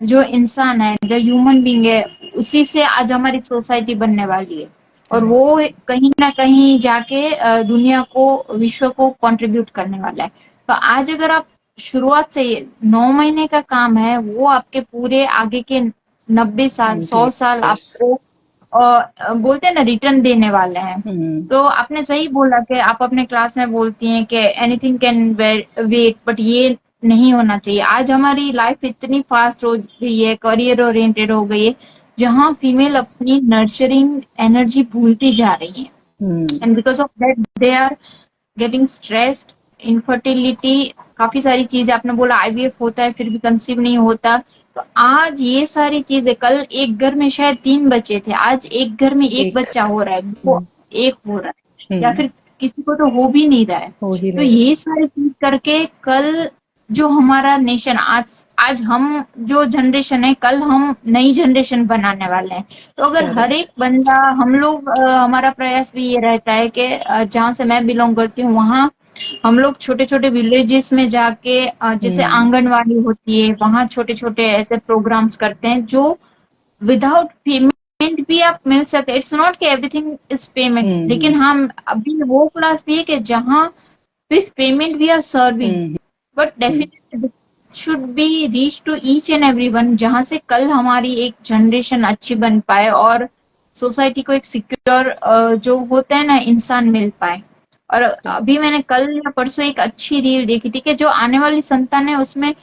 Speaker 2: जो इंसान है, द ह्यूमन बीइंग है, उसी से आज हमारी सोसाइटी बनने वाली है, और वो कहीं ना कहीं जाके दुनिया को, विश्व को कंट्रीब्यूट करने वाला है। तो आज अगर आप शुरुआत से, 9 महीने का काम है, वो आपके पूरे आगे के 90 साल, 100 साल
Speaker 1: यस।
Speaker 2: आपको बोलते हैं ना, रिटर्न देने वाले हैं। तो आपने सही बोला कि आप अपने क्लास में बोलती हैं कि एनीथिंग कैन वेट, बट ये नहीं होना चाहिए। आज हमारी लाइफ इतनी फास्ट हो गई है, करियर ओरिएंटेड हो गई है, जहाँ फीमेल अपनी नर्चरिंग एनर्जी भूलती जा रही है, and because of that they are getting stressed, infertility, काफी सारी चीजें। आपने बोला आईवीएफ होता है फिर भी कंसीव नहीं होता। तो आज ये सारी चीजें, कल एक घर में शायद 3 बच्चे थे, आज एक घर में एक
Speaker 1: एक।
Speaker 2: बच्चा हो रहा है, वो एक हो रहा है, या
Speaker 1: हम्म।
Speaker 2: फिर किसी को तो हो भी नहीं रहा है।
Speaker 1: हो ही
Speaker 2: तो
Speaker 1: नहीं रहा।
Speaker 2: ये सारी चीज करके कल जो हमारा नेशन, आज आज हम जो जनरेशन है, कल हम नई जनरेशन बनाने वाले हैं। तो अगर हर
Speaker 1: करेक्ट।
Speaker 2: एक बंदा, हम लोग हमारा प्रयास भी ये रहता है कि जहाँ से मैं बिलोंग करती हूँ, वहाँ हम लोग छोटे छोटे विलेजेस में जाके जैसे आंगनवाड़ी होती है, वहाँ छोटे छोटे ऐसे प्रोग्राम्स करते हैं जो विदाउट पेमेंट भी आप मिल सकते। इट्स नॉट कि एवरीथिंग इज पेमेंट, लेकिन हम अभी वो क्लास भी है कि जहाँ with payment we are serving, but definitely should be reach to each and everyone, जहां से कल हमारी एक जनरेशन अच्छी बन पाए और सोसाइटी को एक सिक्योर जो होता है ना इंसान मिल पाए। और अभी मैंने कल या परसों एक अच्छी रील देखी थी कि जो आने वाली संतान है, उसमें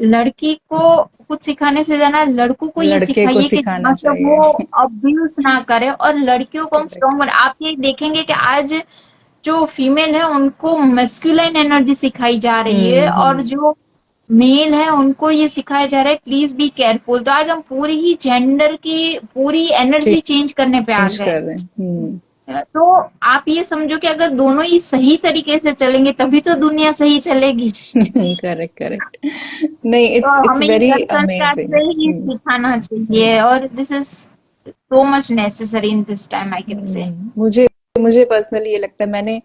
Speaker 2: लड़की को कुछ सिखाने से ज्यादा लड़कों को ये
Speaker 1: लड़के को
Speaker 2: सिखाइए कि
Speaker 1: सिखाना
Speaker 2: जहाँ से
Speaker 1: चाहिए।
Speaker 2: वो अब्यूज ना करे, और लड़कियों को हम
Speaker 1: करेक्ट।
Speaker 2: स्ट्रॉन्ग बना। आप ये देखेंगे कि आज जो फीमेल है उनको मेस्कुलाइन एनर्जी सिखाई जा रही है, और
Speaker 1: हम्म।
Speaker 2: जो मेल है उनको ये सिखाया जा रहा है प्लीज बी केयरफुल। तो आज हम पूरी ही जेंडर की पूरी एनर्जी चेंज करने पे आ
Speaker 1: चेंज
Speaker 2: गए।
Speaker 1: कर रहे हैं।
Speaker 2: तो आप ये समझो कि अगर दोनों ही सही तरीके से चलेंगे तभी तो दुनिया सही चलेगी।
Speaker 1: Correct, correct. नहीं,
Speaker 2: तो
Speaker 1: इट्स
Speaker 2: हमें ये
Speaker 1: वेरी
Speaker 2: घर संस्कार
Speaker 1: अमेजिंग।
Speaker 2: से ही सिखाना चाहिए, और this is so much necessary in this time, I can से।
Speaker 1: मुझे मुझे पर्सनली ये लगता है, मैंने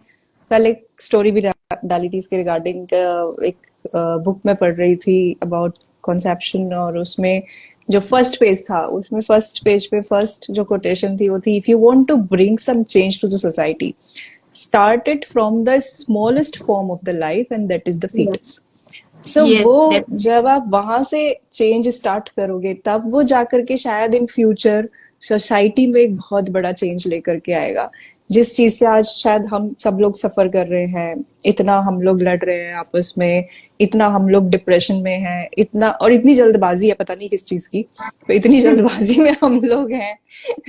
Speaker 1: कल एक स्टोरी भी डाली थी इसके रिगार्डिंग, एक बुक में पढ़ रही थी अबाउट कॉन्सेप्शन, और उसमें जो फर्स्ट पेज था, उसमें फर्स्ट पेज पे फर्स्ट जो कोटेशन थी वो थी, if you want to bring some change to the society, start it from the smallest form of the life, and that is the fetus. So वो
Speaker 2: यस,
Speaker 1: जब आप वहां से चेंज स्टार्ट करोगे, तब वो जाकर के शायद इन फ्यूचर सोसाइटी में एक बहुत बड़ा चेंज लेकर के आएगा, जिस चीज से आज शायद हम सब लोग सफर कर रहे हैं, इतना हम लोग लड़ रहे हैं आपस में, इतना हम लोग डिप्रेशन में हैं, इतना और इतनी जल्दबाजी है पता नहीं किस चीज की, तो इतनी जल्दबाजी में हम लोग हैं।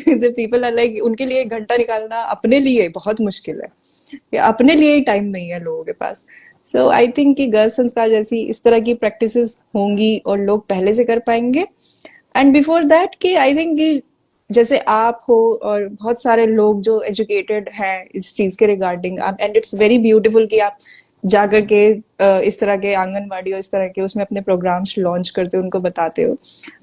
Speaker 1: द पीपल आर लाइक, उनके लिए 1 घंटा निकालना अपने लिए बहुत मुश्किल है, या अपने लिए ही टाइम नहीं है लोगों के पास। सो आई थिंक कि गर्भ संस्कार जैसी इस तरह की प्रैक्टिसेस होंगी और लोग पहले से कर पाएंगे। एंड बिफोर दैट कि आई थिंक कि जैसे आप हो और बहुत सारे लोग जो एजुकेटेड हैं इस चीज के रिगार्डिंग, आप एंड इट्स वेरी ब्यूटीफुल कि आप जा करके इस तरह के आंगनवाड़ी और इस तरह के उसमें अपने प्रोग्राम्स लॉन्च करते हो, उनको बताते हो।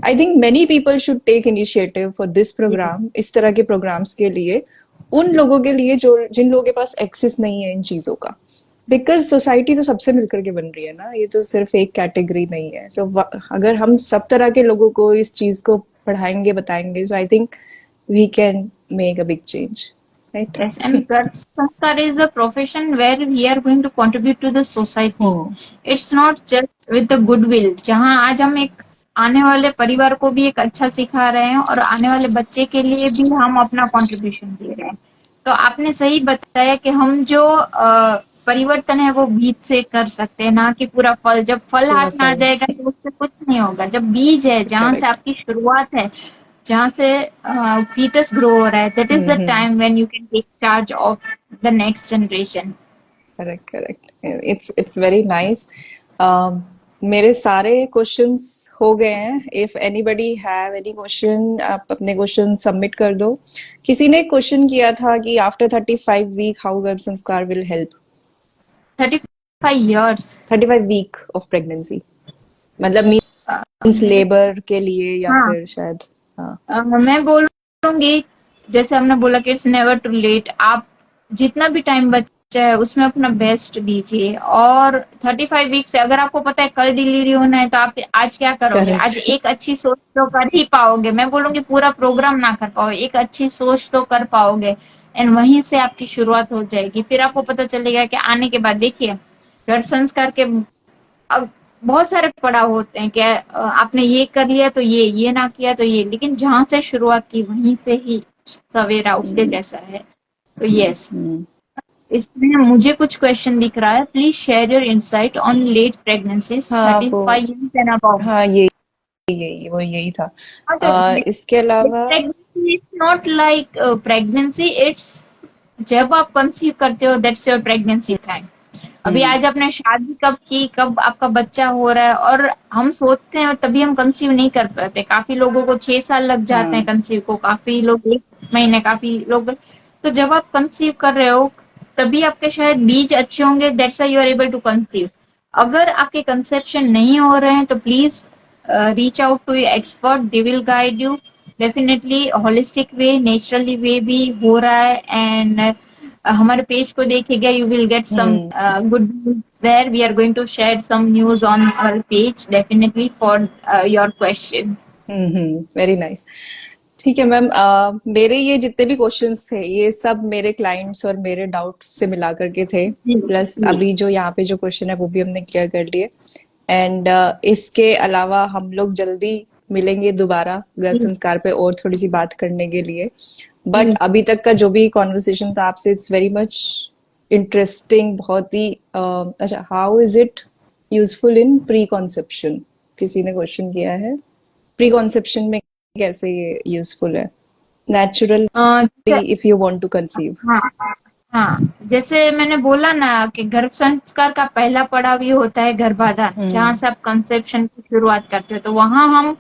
Speaker 1: I think many people should take initiative for this program, इस तरह के प्रोग्राम्स के लिए, उन लोगों के लिए जो जिन लोगों के पास एक्सेस नहीं है इन चीजों का। बिकॉज सोसाइटी तो सबसे मिलकर के बन रही है ना, ये तो सिर्फ एक कैटेगरी नहीं है। सो अगर हम सब तरह के लोगों को इस चीज को पढ़ाएंगे बताएंगे, so I think we can make a big change, right?
Speaker 2: Yes, and Garb Sanskar is the profession where we are going to contribute to the society.
Speaker 1: Hmm.
Speaker 2: It's not just with the goodwill. जहाँ आज हम एक आने वाले परिवार को भी एक अच्छा सिखा रहे हैं और आने वाले बच्चे के लिए भी हम अपना कंट्रीब्यूशन दे रहे हैं। तो आपने सही बताया कि हम जो परिवर्तन है वो बीज से कर सकते हैं, ना कि पूरा फल। जब फल
Speaker 1: पूरा
Speaker 2: हाथ में आ
Speaker 1: फल।
Speaker 2: जाएगा तो उससे कुछ नहीं होगा। जब बीज है, जहाँ से
Speaker 1: करेक्ट।
Speaker 2: आपकी शुरुआत है, जहाँ से फीटस ग्रो हो रहा है, that is the
Speaker 1: hmm.
Speaker 2: Time when you can take charge of the next generation.
Speaker 1: Correct correct. It's very nice. मेरे सारे क्वेश्चंस हो गए हैं। If anybody have any question, आप अपने क्वेश्चन सबमिट कर दो। किसी ने क्वेश्चन किया था कि after 35 week how garbh sanskar will help.
Speaker 2: 35 years।
Speaker 1: 35 week of pregnancy, मतलब मीन्स
Speaker 2: मेरे
Speaker 1: लेबर के लिए या
Speaker 2: हाँ,
Speaker 1: फिर शायद। हाँ।
Speaker 2: मैं बोलूंगी, जैसे हमने बोला कि इट्स नेवर टू लेट। आप जितना भी टाइम बचा है उसमें अपना बेस्ट दीजिए। और 35 वीक से अगर आपको पता है कल डिलीवरी होना है, तो आप आज क्या करोगे? आज
Speaker 1: करेक्ट।
Speaker 2: एक अच्छी सोच तो कर ही पाओगे। मैं बोलूंगी पूरा प्रोग्राम ना कर पाओ, एक अच्छी सोच तो कर पाओगे, एंड वहीं से आपकी शुरुआत हो जाएगी। फिर आपको पता चलेगा कि आने के बाद देखिए, घर संस्कार के अब बहुत सारे पड़ाव होते हैं कि आपने ये कर लिया तो ये ना किया तो ये, लेकिन जहां से शुरुआत की वहीं से ही सवेरा उसके जैसा है। तो यस, इसमें मुझे कुछ क्वेश्चन दिख रहा है। Please share your insight on late pregnancies
Speaker 1: हाँ वो,
Speaker 2: 35 years एंड अबव।
Speaker 1: हाँ यही था। इसके अलावा।
Speaker 2: Pregnancy is not like pregnancy, it's जब आप कंसीव करते हो, दैट्स योर प्रेगनेंसी टाइम। अभी
Speaker 1: हम्म।
Speaker 2: आज आपने शादी कब की, कब आपका बच्चा हो रहा है, और हम सोचते हैं तभी हम कंसीव नहीं कर पाते। काफी लोगों को 6 साल लग जाते हैं
Speaker 1: हाँ।
Speaker 2: कंसीव को, काफी लोग 1 महीने, काफी लोग। तो जब आप कंसीव कर रहे हो तभी आपके शायद बीज अच्छे होंगे, that's why you are able to conceive. अगर आपके कंसेप्शन नहीं हो रहे हैं तो please reach out to expert, they will guide you. Definitely holistic way, naturally way भी हो रहा है। एंड हमारे पेज को देखिएगा, you will get some
Speaker 1: hmm.
Speaker 2: Good news there. We are going to share some news on our page definitely for your question.
Speaker 1: Very nice. ठीक है मैम, मेरे ये जितने भी क्वेश्चंस थे ये सब मेरे क्लाइंट्स और मेरे डाउट्स से मिला करके थे।
Speaker 2: जी
Speaker 1: प्लस
Speaker 2: जी
Speaker 1: अभी जो यहाँ पे जो क्वेश्चन है वो भी हमने क्लियर कर लिए। एंड इसके अलावा हम लोग जल्दी मिलेंगे दोबारा गर्भ
Speaker 2: जी
Speaker 1: संस्कार पे और थोड़ी सी बात करने के लिए। बट
Speaker 2: जी।
Speaker 1: अभी तक का जो भी कॉन्वर्सेशन था आपसे, इट्स वेरी मच इंटरेस्टिंग, बहुत ही अच्छा। How is it useful in pre conception, किसी ने क्वेश्चन किया है। प्री कॉन्सेप्शन में कैसे ये यूजफुल है naturally if you want to conceive.
Speaker 2: हाँ हाँ, जैसे मैंने बोला ना कि गर्भ संस्कार का पहला पड़ाव ये होता है गर्भाधान, जहाँ
Speaker 1: हम्म।
Speaker 2: से आप कंसेप्शन की शुरुआत करते हो। तो वहां हम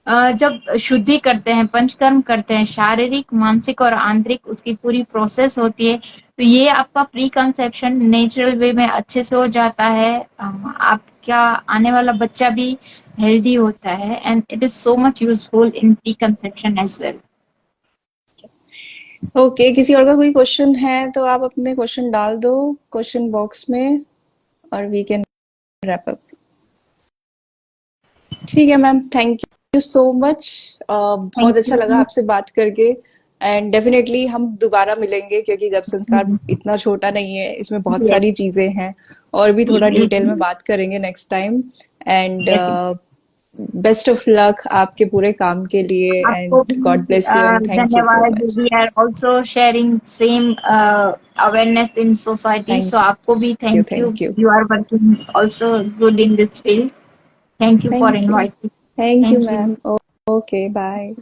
Speaker 2: जब शुद्धि करते हैं, पंचकर्म करते हैं, शारीरिक, मानसिक और आंतरिक, उसकी पूरी प्रोसेस होती है। तो ये आपका प्री कंसेप्शन नेचुरल वे में अच्छे से हो जाता है। आपका आने वाला बच्चा भी हेल्दी होता है, and it is so much useful in pre conception as well.
Speaker 1: Okay, किसी और का कोई क्वेश्चन है तो आप अपने क्वेश्चन डाल दो क्वेश्चन बॉक्स में और वी कैन रैप अप। ठीक है ma'am, thank you so much. बहुत
Speaker 2: थैंक
Speaker 1: अच्छा लगा
Speaker 2: यू।
Speaker 1: आपसे बात करके। एंड डेफिनेटली हम दोबारा मिलेंगे क्योंकि गर्भ संस्कार इतना छोटा नहीं है, इसमें बहुत
Speaker 2: यस
Speaker 1: सारी चीजें हैं और भी थोड़ा
Speaker 2: जी
Speaker 1: डिटेल में
Speaker 2: जी।
Speaker 1: बात करेंगे next time. And
Speaker 2: Definitely.
Speaker 1: Best of luck आपके पूरे काम के लिए
Speaker 2: आपको
Speaker 1: एंड
Speaker 2: भी
Speaker 1: God bless you and thank you so
Speaker 2: धन्यवाद।
Speaker 1: Much.
Speaker 2: We are also sharing same awareness in society, so
Speaker 1: thank
Speaker 2: आपको भी
Speaker 1: you
Speaker 2: thank you.
Speaker 1: Thank you
Speaker 2: you are working also good in this field. Thank you for
Speaker 1: thank you
Speaker 2: inviting.
Speaker 1: Thank you
Speaker 2: thank you.
Speaker 1: Ma'am. Okay bye.